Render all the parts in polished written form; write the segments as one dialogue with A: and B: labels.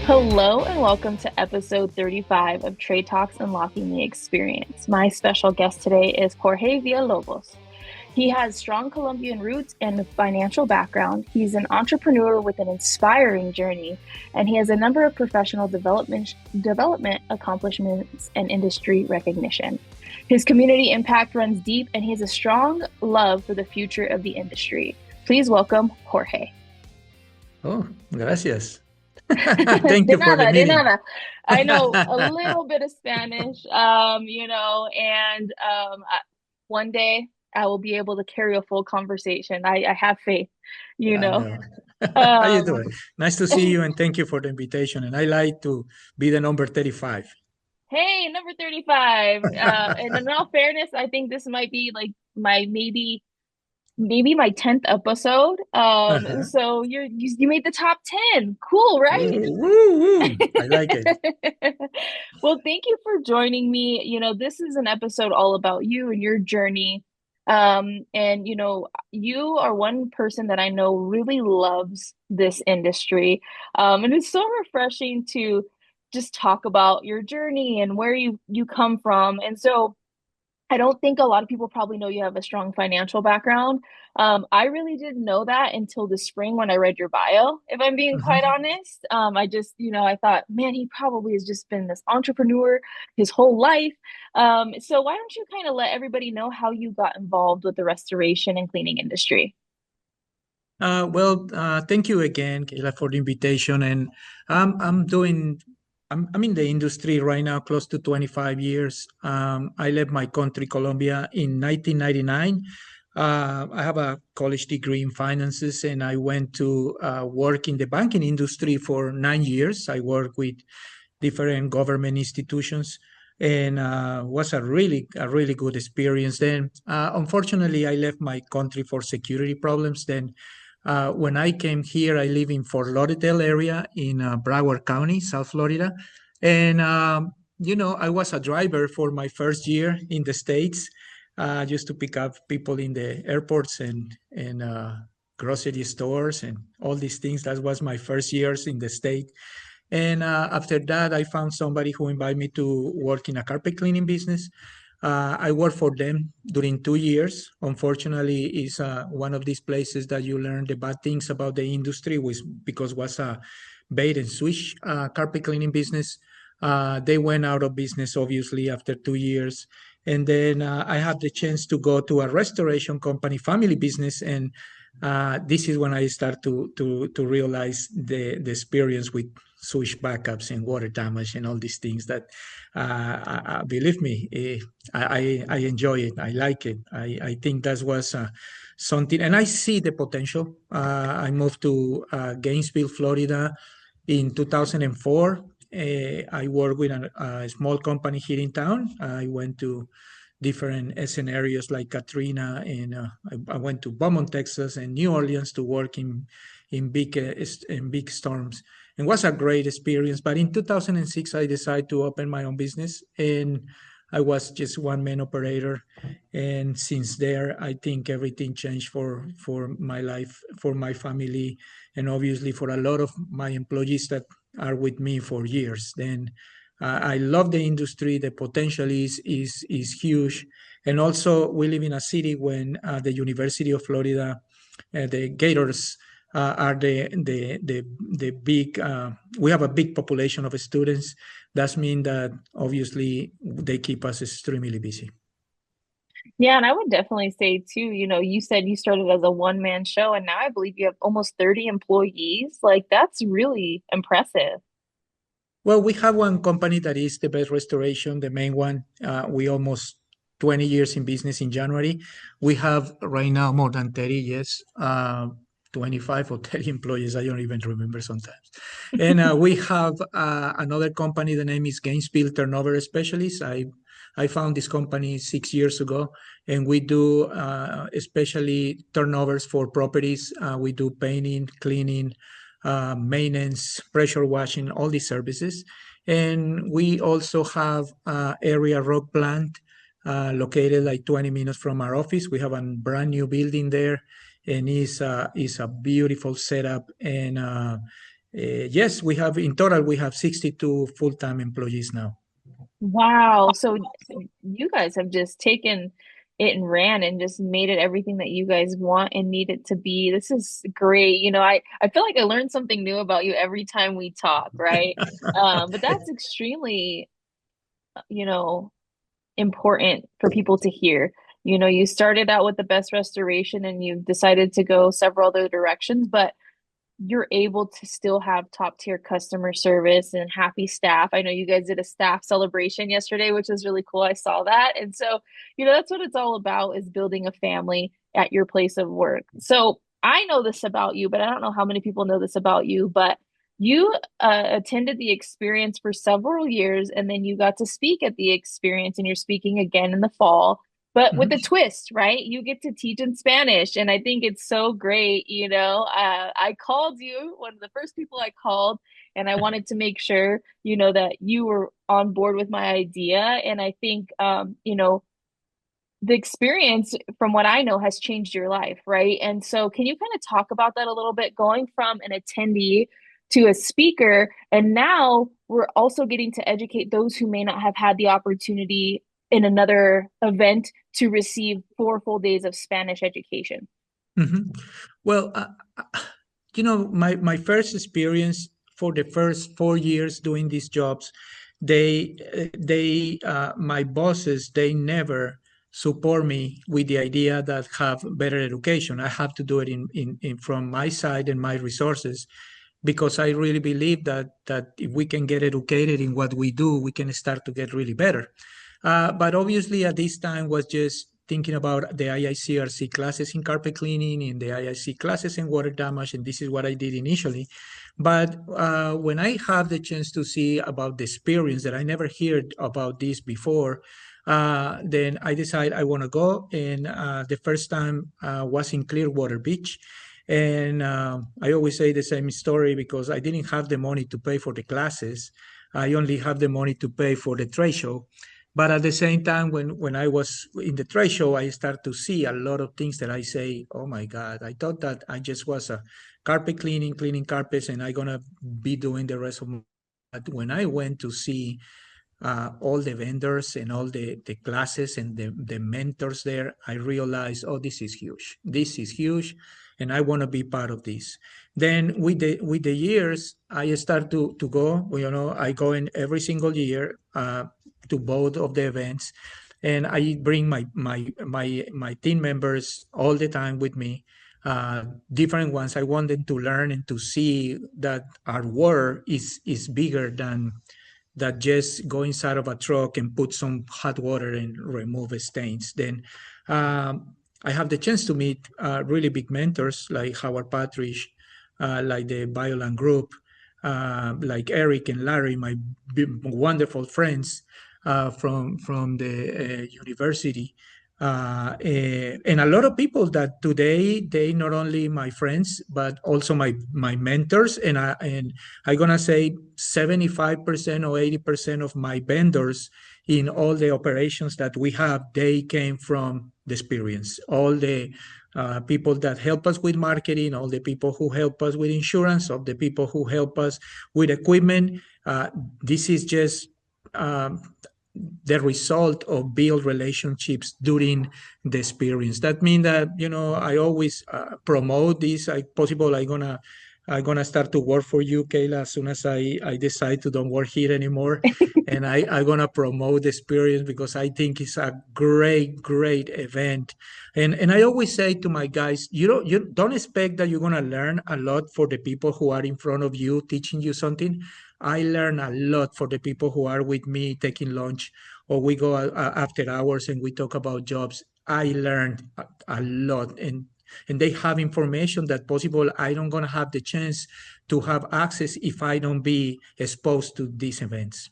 A: Hello and welcome to episode 35 of Trade Talks Unlocking the Experience. My special guest today is Jorge Villalobos. He has strong Colombian roots and a financial background. He's an entrepreneur with an inspiring journey, and he has a number of professional development accomplishments and industry recognition. His community impact runs deep, and he has a strong love for the future of the industry. Please welcome Jorge.
B: Oh, gracias. Thank you for the
A: De
B: meeting.
A: nada. I know a little bit of Spanish, and one day I will be able to carry a full conversation. I have faith, you
B: I
A: know.
B: know. How you
A: Um,
B: doing? Nice to see you, and thank you for the invitation. And I like to be the number 35.
A: hey, number 35. And in all fairness, I think this might be like my maybe my 10th episode.
B: Uh-huh.
A: So you made the top 10. Cool, right?
B: Woo, woo, woo. I like it.
A: Well, thank you for joining me. This is an episode all about you and your journey. And you are one person that I know really loves this industry. And it's so refreshing to just talk about your journey and where you come from. And so I don't think a lot of people probably know you have a strong financial background. I really didn't know that until the spring when I read your bio, if I'm being quite
B: Mhm.
A: honest. I just, I thought, man, he probably has just been this entrepreneur his whole life. So why don't you kind of let everybody know how you got involved with the restoration and cleaning industry?
B: Thank you again, Kayla, for the invitation. And I'm doing, I'm in the industry right now, close to 25 years. I left my country, Colombia, in 1999. I have a college degree in finances, and I went to work in the banking industry for 9 years. I worked with different government institutions, and was a really good experience. Then, unfortunately, I left my country for security problems. Then, when I came here, I live in Fort Lauderdale area in Broward County, South Florida, and I was a driver for my first year in the States. Just to pick up people in the airports and grocery stores and all these things. That was my first years in the state. And after that, I found somebody who invited me to work in a carpet cleaning business. I worked for them during 2 years. Unfortunately, it's one of these places that you learn the bad things about the industry, which because it was a bait and switch carpet cleaning business. They went out of business, obviously, after 2 years. And then I had the chance to go to a restoration company, family business, and this is when I start to realize the experience with switch backups and water damage and all these things that believe me, I enjoy it. I like it. I think that was something, and I see the potential. I moved to Gainesville, Florida in 2004. I worked with a small company here in town. I went to different scenarios like Katrina, and I went to Beaumont, Texas, and New Orleans to work in big storms. It was a great experience. But in 2006, I decided to open my own business, and I was just one man operator. And since there, I think everything changed for my life, for my family, and obviously for a lot of my employees that are with me for years. Then I love the industry. The potential is huge, and also we live in a city when the University of Florida, the Gators are the big. We have a big population of students. That means that obviously they keep us extremely busy.
A: Yeah, and I would definitely say too, you said you started as a one-man show and now I believe you have almost 30 employees. Like that's really impressive.
B: Well, we have one company that is the best restoration, the main one. We almost 20 years in business in January. We have right now more than 30, yes, 25 or 30 employees. I don't even remember sometimes. And we have another company. The name is Gainesville Turnover Specialist. I found this company 6 years ago, and we do especially turnovers for properties. We do painting, cleaning, maintenance, pressure washing, all these services. And we also have area rock plant located like 20 minutes from our office. We have a brand new building there, and it's a beautiful setup. And yes, we have in total we have 62 full-time employees now.
A: Wow. So you guys have just taken it and ran and just made it everything that you guys want and need it to be. This is great. I feel like I learn something new about you every time we talk, right? But that's extremely, you know, important for people to hear. You started out with the best restoration and you've decided to go several other directions, but you're able to still have top tier customer service and happy staff. I know you guys did a staff celebration yesterday, which was really cool. I saw that. And so, that's what it's all about is building a family at your place of work. So I know this about you, but I don't know how many people know this about you, but you attended the experience for several years and then you got to speak at the experience and you're speaking again in the fall but with a
B: Mhm.
A: twist, right? You get to teach in Spanish. And I think it's so great. I called you, one of the first people I called, and I wanted to make sure, that you were on board with my idea. And I think, the experience from what I know has changed your life, right? And so, can you kind of talk about that a little bit, going from an attendee to a speaker? And now we're also getting to educate those who may not have had the opportunity in another event to receive 4 full days of Spanish education.
B: Mhm. Well, my first experience for the first 4 years doing these jobs, my bosses, they never support me with the idea that have better education. I have to do it in from my side and my resources because I really believe that if we can get educated in what we do, we can start to get really better. But obviously, at this time, was just thinking about the IICRC classes in carpet cleaning and the IIC classes in water damage, and this is what I did initially. But when I have the chance to see about the experience that I never heard about this before, then I decide I want to go. And the first time was in Clearwater Beach. And I always say the same story because I didn't have the money to pay for the classes. I only have the money to pay for the trade show. But at the same time, when I was in the trade show, I start to see a lot of things that I say, oh my God, I thought that I just was a carpet cleaning carpets, and I'm gonna be doing the rest of my. But when I went to see all the vendors and all the classes and the mentors there, I realized, oh, this is huge. This is huge, and I want to be part of this. Then with the years, I start to go. I go in every single year to both of the events, and I bring my team members all the time with me. Different ones. I want them to learn and to see that our work is bigger than that just go inside of a truck and put some hot water and remove stains. Then I have the chance to meet really big mentors like Howard Partridge, like the Bioland Group, like Eric and Larry, my wonderful friends from the university. And a lot of people that today they not only my friends but also my mentors, and I'm gonna say 75% or 80% of my vendors in all the operations that we have, they came from the experience. All the people that help us with marketing, all the people who help us with insurance, all the people who help us with equipment. This is just um, the result of build relationships during the experience. That means that I always promote this. I possible I'm gonna start to work for you, Kayla, as soon as I decide to don't work here anymore, and I'm gonna promote the experience because I think it's a great event. And I always say to my guys, you don't expect that you're gonna learn a lot for the people who are in front of you teaching you something. I learn a lot for the people who are with me taking lunch, or we go after hours and we talk about jobs. I learned a lot, and they have information that possible I don't gonna have the chance to have access if I don't be exposed to these events.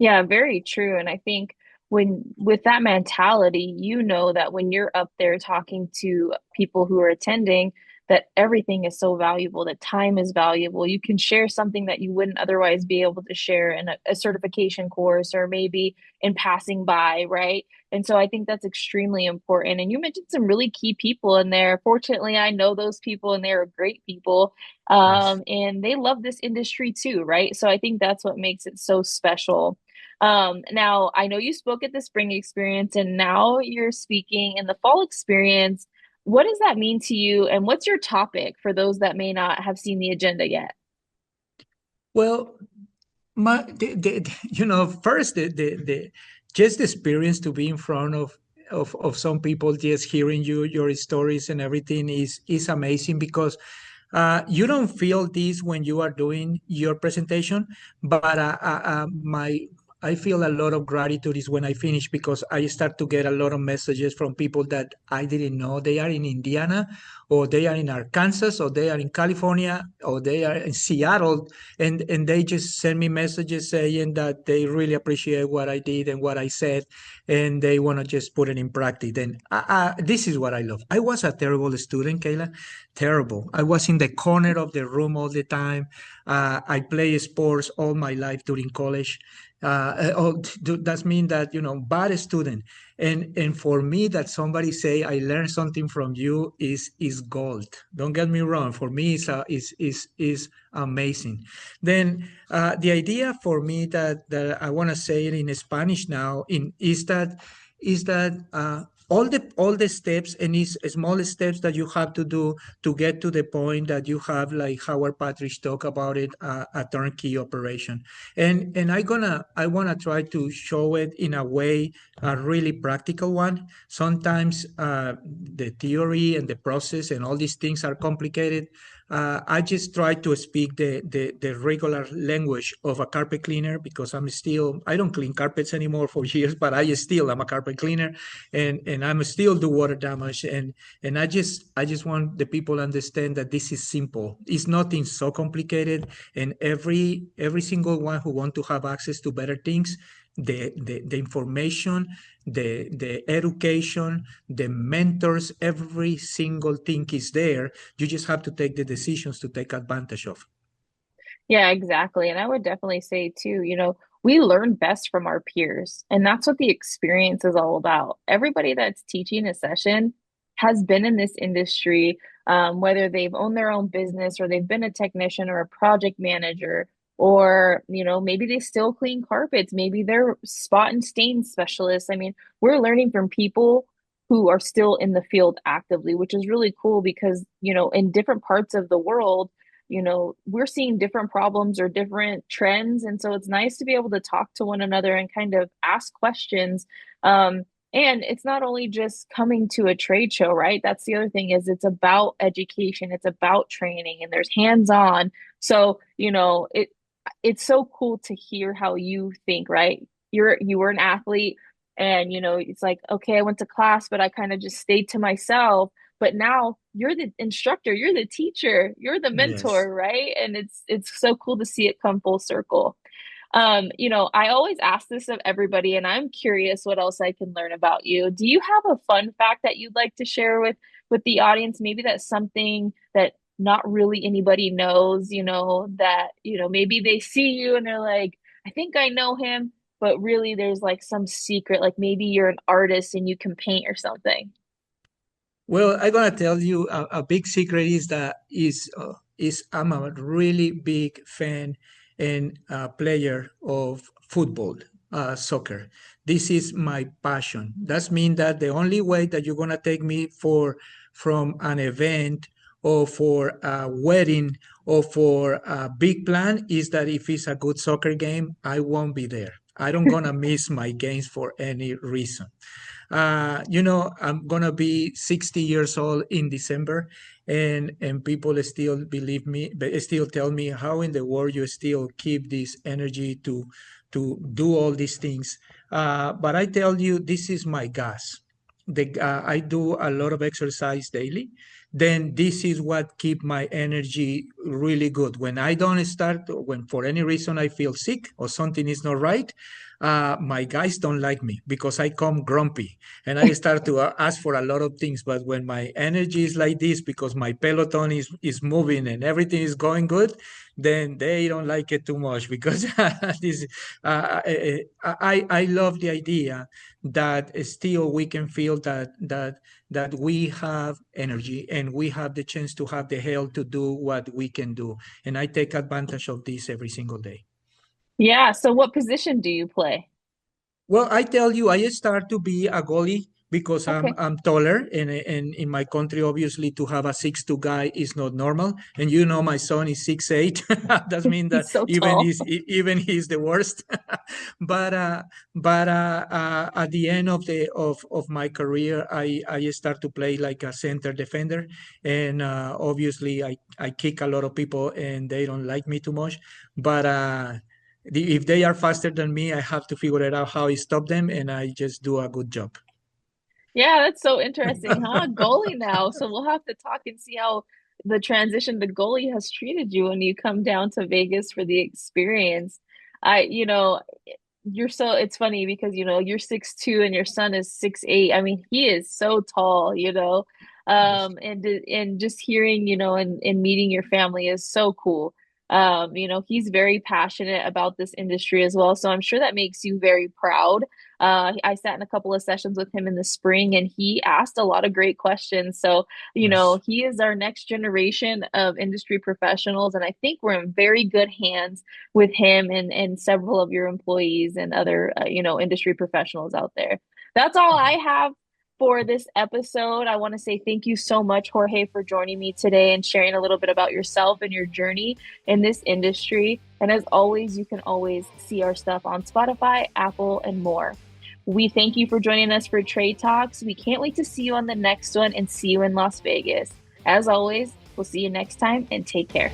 A: Yeah, very true. And I think when with that mentality, you know that when you're up there talking to people who are attending, that everything is so valuable, that time is valuable. You can share something that you wouldn't otherwise be able to share in a certification course or maybe in passing by, right? And so I think that's extremely important. And you mentioned some really key people in there. Fortunately, I know those people and they're great people.
B: Yes.
A: And they love this industry too, right? So I think that's what makes it so special. Now I know you spoke at the spring experience and now you're speaking in the fall experience. What does that mean to you? And what's your topic for those that may not have seen the agenda yet?
B: Well, first the just the experience to be in front of some people, just hearing your stories and everything is amazing, because you don't feel this when you are doing your presentation, but my I feel a lot of gratitude is when I finish, because I start to get a lot of messages from people that I didn't know they are in Indiana, or they are in Arkansas, or they are in California, or they are in Seattle, and they just send me messages saying that they really appreciate what I did and what I said, and they want to just put it in practice. And this is what I love. I was a terrible student, Kayla, terrible. I was in the corner of the room all the time. I play sports all my life during college. That means that, bad student. And for me, that somebody say I learned something from you is gold. Don't get me wrong. For me, is amazing. Then the idea for me that I want to say it in Spanish now is that all the steps, and is small steps that you have to do to get to the point that you have, like Howard Patrick talk about it, a turnkey operation. And I wanna try to show it in a way, a really practical one. Sometimes the theory and the process and all these things are complicated. I just try to speak the regular language of a carpet cleaner, because I don't clean carpets anymore for years, but I'm a carpet cleaner, and I'm still do water damage. And I just want the people to understand that this is simple. It's nothing so complicated. And every single one who want to have access to better things, the information, the education, the mentors, every single thing is there. You just have to take the decisions to take advantage of.
A: Yeah, exactly. And I would definitely say too, we learn best from our peers, and that's what the experience is all about. Everybody that's teaching a session has been in this industry, whether they've owned their own business or they've been a technician or a project manager, or, maybe they still clean carpets, maybe they're spot and stain specialists. I mean, we're learning from people who are still in the field actively, which is really cool because, in different parts of the world, we're seeing different problems or different trends. And so it's nice to be able to talk to one another and kind of ask questions. And it's not only just coming to a trade show, right? That's the other thing is it's about education, it's about training, and there's hands-on. So, it's so cool to hear how you think, right? You were an athlete and it's like, okay, I went to class, but I kind of just stayed to myself, but now you're the instructor, you're the teacher, you're the
B: Yes.
A: mentor, right? And it's so cool to see it come full circle. I always ask this of everybody, and I'm curious what else I can learn about you. Do you have a fun fact that you'd like to share with the audience? Maybe that's something that not really anybody knows, that, maybe they see you and they're like, I think I know him, but really there's like some secret, like maybe you're an artist and you can paint or something.
B: Well, I'm gonna tell you a big secret is I'm a really big fan and player of football, soccer. This is my passion. That means that the only way that you're gonna take me from an event, or for a wedding, or for a big plan, is that if it's a good soccer game, I won't be there. I don't gonna miss my games for any reason. I'm gonna be 60 years old in December, and people still believe me, but still tell me how in the world you still keep this energy to do all these things. But I tell you, this is my gas. I do a lot of exercise daily. Then this is what keep my energy really good. When I don't start, when for any reason I feel sick or something is not right, my guys don't like me because I come grumpy and I start to ask for a lot of things. But when my energy is like this, because my peloton is moving and everything is going good, then they don't like it too much because this. I love the idea that still we can feel that we have energy and we have the chance to have the health to do what we can do. And I take advantage of this every single day.
A: Yeah. So what position do you play?
B: Well, I tell you, I start to be a goalie because
A: Okay.
B: I'm taller, and in my country, obviously, to have a 6'2" guy is not normal. And you know, my son is 6'8". That means that
A: He's so tall.
B: even he's the worst. but at the end of my career, I start to play like a center defender, and obviously, I kick a lot of people, and they don't like me too much. But if they are faster than me, I have to figure it out how I stop them, and I just do a good job.
A: Yeah, that's so interesting, huh? Goalie now. So we'll have to talk and see how the transition to goalie has treated you when you come down to Vegas for the experience. You know, it's funny because you're 6'2" and your son is 6'8". I mean, he is so tall,
B: Yes.
A: and just hearing, and meeting your family is so cool. He's very passionate about this industry as well, so I'm sure that makes you very proud. I sat in a couple of sessions with him in the spring, and he asked a lot of great questions. So,
B: Yes.
A: he is our next generation of industry professionals, and I think we're in very good hands with him and several of your employees and other industry professionals out there. That's all I have for this episode. I want to say thank you so much, Jorge, for joining me today and sharing a little bit about yourself and your journey in this industry. And as always, you can always see our stuff on Spotify, Apple, and more. We thank you for joining us for Trade Talks. We can't wait to see you on the next one and see you in Las Vegas. As always, we'll see you next time and take care.